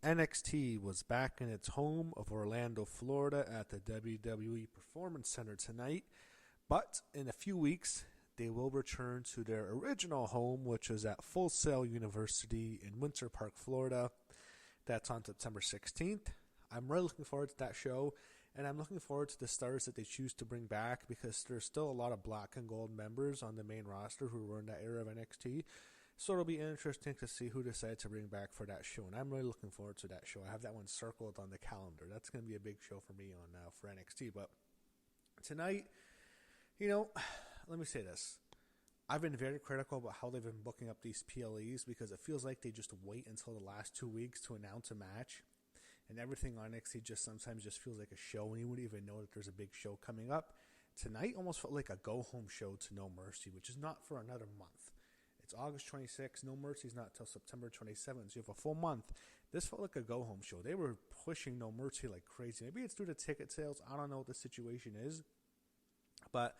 NXT was back in its home of Orlando, Florida at the WWE Performance Center tonight, but in a few weeks they will return to their original home, which is at Full Sail University in Winter Park, Florida. That's on September 16th. I'm really looking forward to that show, and I'm looking forward to the stars that they choose to bring back because there's still a lot of black and gold members on the main roster who were in that era of NXT. So it'll be interesting to see who decides to bring back for that show, and I'm really looking forward to that show. I have that one circled on the calendar. That's going to be a big show for me on for NXT. But tonight, let me say this. I've been very critical about how they've been booking up these PLEs because it feels like they just wait until the last 2 weeks to announce a match. And everything on NXT sometimes just feels like a show, and you wouldn't even know that there's a big show coming up. Tonight almost felt like a go-home show to No Mercy, which is not for another month. It's August 26th. No Mercy's not until September 27th, so you have a full month. This felt like a go-home show. They were pushing No Mercy like crazy. Maybe it's due to ticket sales. I don't know what the situation is. But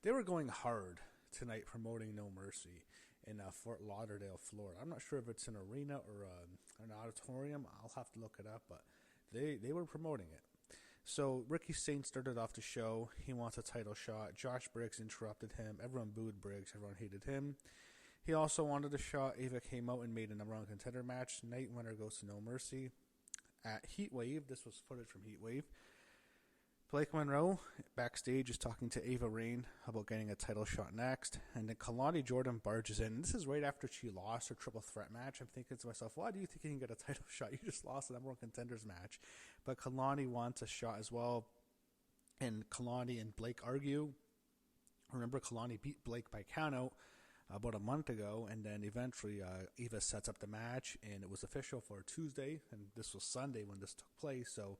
they were going hard tonight promoting No Mercy in Fort Lauderdale, Florida. I'm not sure if it's an arena or an auditorium. I'll have to look it up, but they were promoting it. So Ricky Saint started off the show. He wants a title shot. Josh Briggs interrupted him. Everyone booed Briggs. Everyone hated him. He also wanted a shot. Ava came out and made a number one contender match. Night winner goes to No Mercy. At Heatwave, this was footage from Heatwave, Blake Monroe backstage is talking to Ava Raine about getting a title shot next. And then Kalani Jordan barges in. This is right after she lost her triple threat match. I'm thinking to myself, why do you think you can get a title shot? You just lost the number one contenders match. But Kalani wants a shot as well. And Kalani and Blake argue. Remember, Kalani beat Blake by countout about a month ago, and then eventually Eva sets up the match, and it was official for Tuesday, and this was Sunday when this took place, so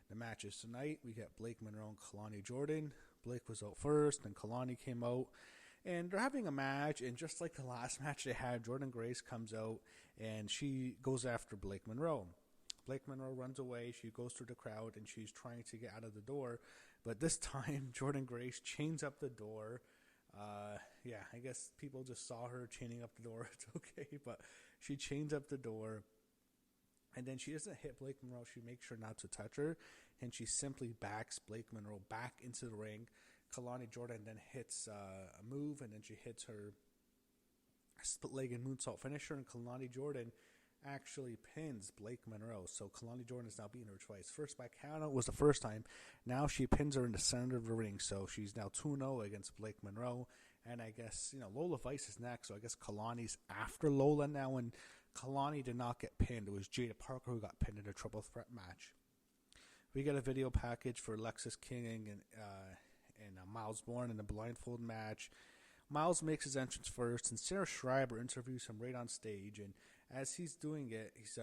the match is tonight. We get Blake Monroe and Kalani Jordan. Blake was out first, then Kalani came out, and they're having a match, and just like the last match they had, Jordan Grace comes out, and she goes after Blake Monroe. Blake Monroe runs away, she goes through the crowd, and she's trying to get out of the door, but this time, Jordan Grace chains up the door. I guess people just saw her chaining up the door. It's okay, but she chains up the door, and then she doesn't hit Blake Monroe. She makes sure not to touch her, and she simply backs Blake Monroe back into the ring. Kalani Jordan then hits a move, and then she hits her split-legged moonsault finisher, and Kalani Jordan actually pins Blake Monroe. So Kalani Jordan is now beating her twice. First by countout was the first time. Now she pins her in the center of the ring. So she's now 2-0 against Blake Monroe. And I guess, Lola Vice is next. So I guess Kalani's after Lola now. And Kalani did not get pinned. It was Jada Parker who got pinned in a triple threat match. We get a video package for Lexis King and Miles Bourne in a blindfold match. Miles makes his entrance first, and Sarah Schreiber interviews him right on stage. And as he's doing it, he's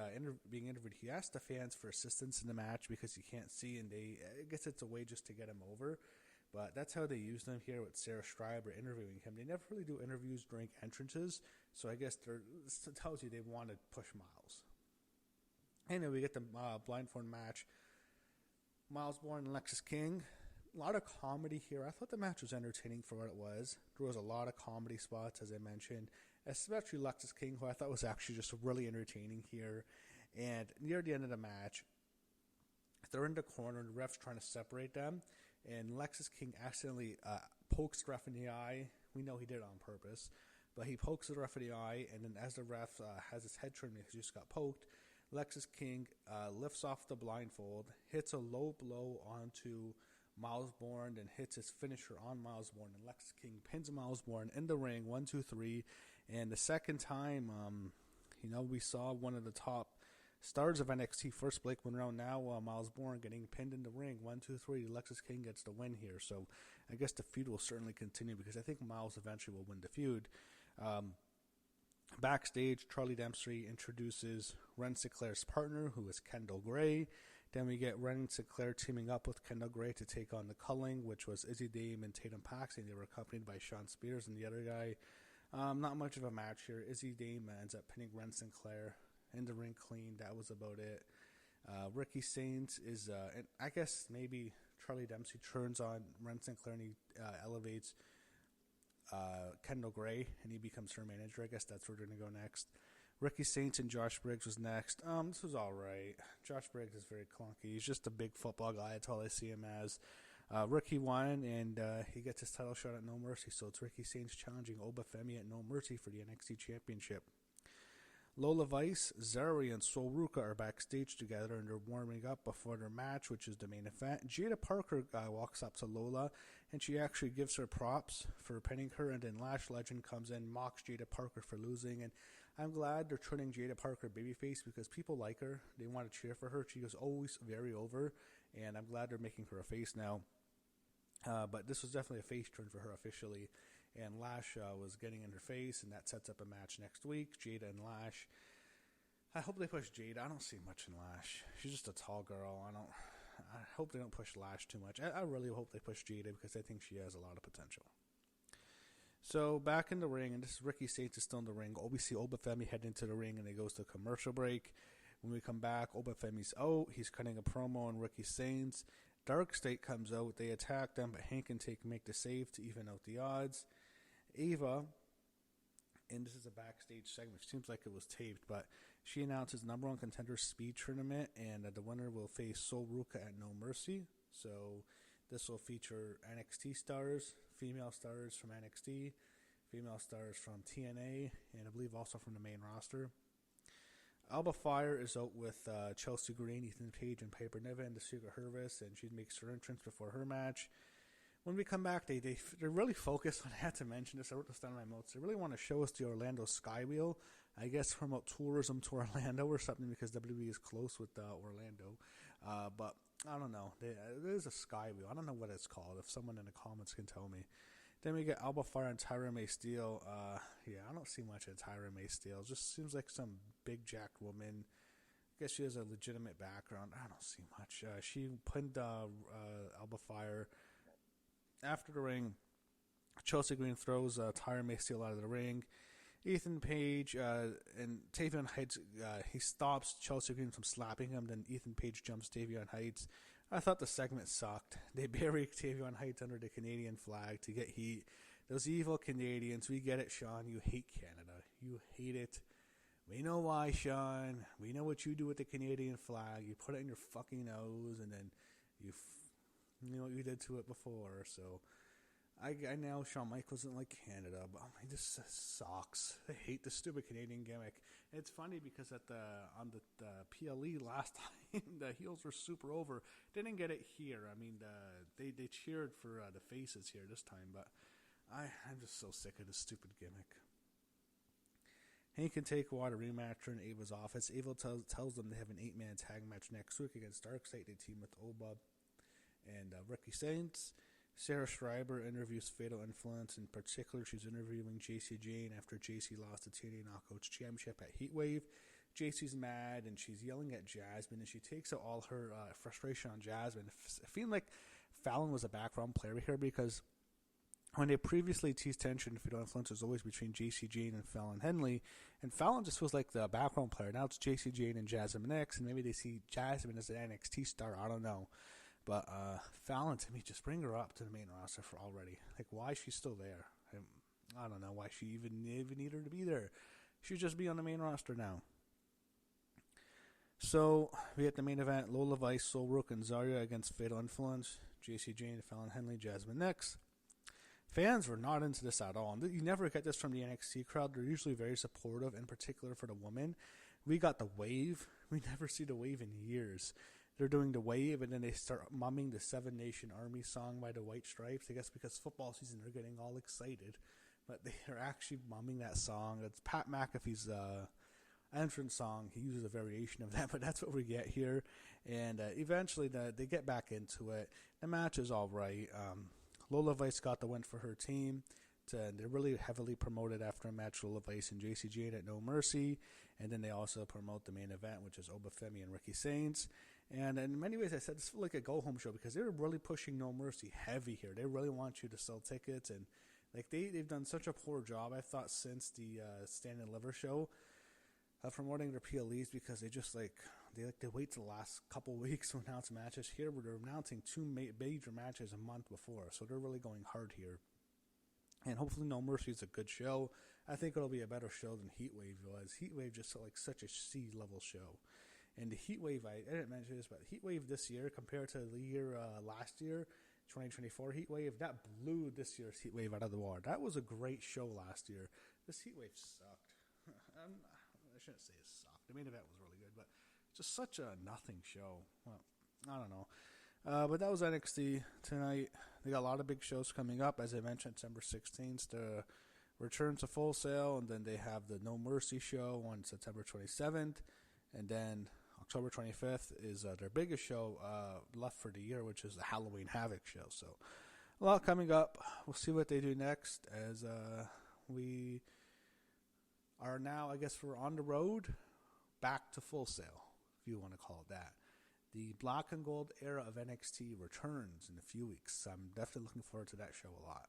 being interviewed. He asks the fans for assistance in the match because he can't see, and I guess it's a way just to get him over. But that's how they use them here with Sarah Schreiber interviewing him. They never really do interviews during entrances, so I guess this tells you they want to push Miles. Anyway, we get the blindfold match. Miles Bourne and Lexis King. A lot of comedy here. I thought the match was entertaining for what it was. There was a lot of comedy spots, as I mentioned, especially Lexis King, who I thought was actually just really entertaining here. And near the end of the match, they're in the corner, and the ref's trying to separate them, and Lexis King accidentally pokes the ref in the eye. We know he did it on purpose, but he pokes the ref in the eye, and then as the ref has his head turned because he just got poked, Lexis King lifts off the blindfold, hits a low blow onto Miles Bourne, and hits his finisher on Miles Bourne, and Lexis King pins Miles Bourne in the ring, 1, 2, 3, and the second time, we saw one of the top stars of NXT, first Blake Monroe, now Miles Bourne getting pinned in the ring, 1, 2, 3, Lexis King gets the win here, so I guess the feud will certainly continue, because I think Miles eventually will win the feud. Backstage, Charlie Dempsey introduces Ren Sinclair's partner, who is Kendall Gray. Then we get Ren Sinclair teaming up with Kendall Gray to take on the Culling, which was Izzy Dame and Tatum Paxton. They were accompanied by Sean Spears and the other guy. Not much of a match here. Izzy Dame ends up pinning Ren Sinclair in the ring clean. That was about it. Ricky Saints is, and I guess maybe Charlie Dempsey turns on Ren Sinclair and he elevates Kendall Gray, and he becomes her manager. I guess that's where we're going to go next. Ricky Saints and Josh Briggs was next. This was alright. Josh Briggs is very clunky. He's just a big football guy. That's all I see him as. Ricky won, and he gets his title shot at No Mercy. So it's Ricky Saints challenging Obafemi at No Mercy for the NXT Championship. Lola Vice, Zari, and Sol Ruka are backstage together, and they're warming up before their match, which is the main event. Jada Parker walks up to Lola, and she actually gives her props for pinning her, and then Lash Legend comes in, mocks Jada Parker for losing, and I'm glad they're turning Jada Parker babyface because people like her. They want to cheer for her. She was always very over, and I'm glad they're making her a face now. But this was definitely a face turn for her officially. And Lash was getting in her face, and that sets up a match next week. Jada and Lash. I hope they push Jada. I don't see much in Lash. She's just a tall girl. I hope they don't push Lash too much. I really hope they push Jada because I think she has a lot of potential. So back in the ring, and this is Ricky Saints is still in the ring. We see Obafemi head into the ring, and it goes to a commercial break. When we come back, Obafemi's out. He's cutting a promo on Ricky Saints. Dark State comes out. They attack them, but Hank and make the save to even out the odds. Ava, and this is a backstage segment. It seems like it was taped, but she announces number one contender speed tournament, and the winner will face Sol Ruka at No Mercy. So this will feature NXT stars, female stars from NXT, female stars from TNA, and I believe also from the main roster. Alba Fire is out with Chelsea Green, Ethan Page, and Piper Niven, and Suga Hervis, and she makes her entrance before her match. When we come back, they're really focused on, I had to mention this, I wrote this down in my notes, they really want to show us the Orlando Skywheel, I guess promote tourism to Orlando or something because WWE is close with Orlando, but I don't know, there is a Skywheel, I don't know what it's called, if someone in the comments can tell me. Then we get Alba Fire and Tyra May Steele. I don't see much of Tyra May Steele. It just seems like some big jacked woman. I guess she has a legitimate background. I don't see much. She pinned Alba Fire. After the ring, Chelsea Green throws Tyra May Steele out of the ring. Ethan Page and Tavion Heights, he stops Chelsea Green from slapping him. Then Ethan Page jumps Tavion Heights. I thought the segment sucked. They buried Tavion Heights under the Canadian flag to get heat. Those evil Canadians, we get it, Sean. You hate Canada. You hate it. We know why, Sean. We know what you do with the Canadian flag. You put it in your fucking nose, and then you know what you did to it before. So I know Shawn Michaels doesn't like Canada, but this sucks. I hate the stupid Canadian gimmick. And it's funny because on the PLE last time, the heels were super over. They didn't get it here. I mean, they cheered for the faces here this time, but I'm just so sick of this stupid gimmick. Hank and Takewater rematch in Ava's office. Ava tells them they have an 8-man tag match next week against Darkseid. They team with Oba and Ricky Saints. Sarah Schreiber interviews Fatal Influence. In particular, she's interviewing JC Jane after JC lost the TNA Knockouts Championship at Heatwave. JC's mad, and she's yelling at Jasmine, and she takes out all her frustration on Jasmine. I feel like Fallon was a background player here because when they previously teased tension, Fatal Influence was always between JC Jane and Fallon Henley, and Fallon just feels like the background player. Now it's JC Jane and Jasmine X, and maybe they see Jasmine as an NXT star. I don't know. But Fallon, to me, just bring her up to the main roster for already. Like, why is she still there? I don't know why she even need her to be there. She should just be on the main roster now. So, we get the main event. Lola Vice, Sol Rook, and Zarya against Fatal Influence. JC Jane, Fallon Henley, Jasmine X. Fans were not into this at all. And you never get this from the NXT crowd. They're usually very supportive, in particular for the women. We got the Wave. We never see the Wave in years. They're doing the Wave, and then they start mumming the Seven Nation Army song by the White Stripes. I guess because football season, they're getting all excited. But they're actually mumming that song. It's Pat McAfee's entrance song. He uses a variation of that, but that's what we get here. And eventually, they get back into it. The match is all right. Lola Vice got the win for her team. They're really heavily promoted after a match, Lola Vice and JC Jane at No Mercy. And then they also promote the main event, which is Obafemi and Ricky Saints. And in many ways, I said this feels like a go-home show because they're really pushing No Mercy heavy here. They really want you to sell tickets, and like they've done such a poor job, I thought, since the Stand and Deliver show promoting their PLEs because they wait till the last couple weeks to announce matches. Here, where they're announcing two major matches a month before, so they're really going hard here. And hopefully No Mercy is a good show. I think it'll be a better show than Heatwave was. Heatwave just like such a C-level show. And the Heatwave, I didn't mention this, but Heatwave this year compared to the year last year, 2024 Heatwave, that blew this year's Heatwave out of the water. That was a great show last year. This Heatwave sucked. I shouldn't say it sucked. The main event was really good, but just such a nothing show. Well, I don't know. But that was NXT tonight. They got a lot of big shows coming up. As I mentioned, December 16th, the return to Full Sail, and then they have the No Mercy show on September 27th, and then October 25th is their biggest show left for the year, which is the Halloween Havoc show. So a lot coming up. We'll see what they do next as we are now, I guess we're on the road back to Full Sail, if you want to call it that. The black and gold era of NXT returns in a few weeks. I'm definitely looking forward to that show a lot.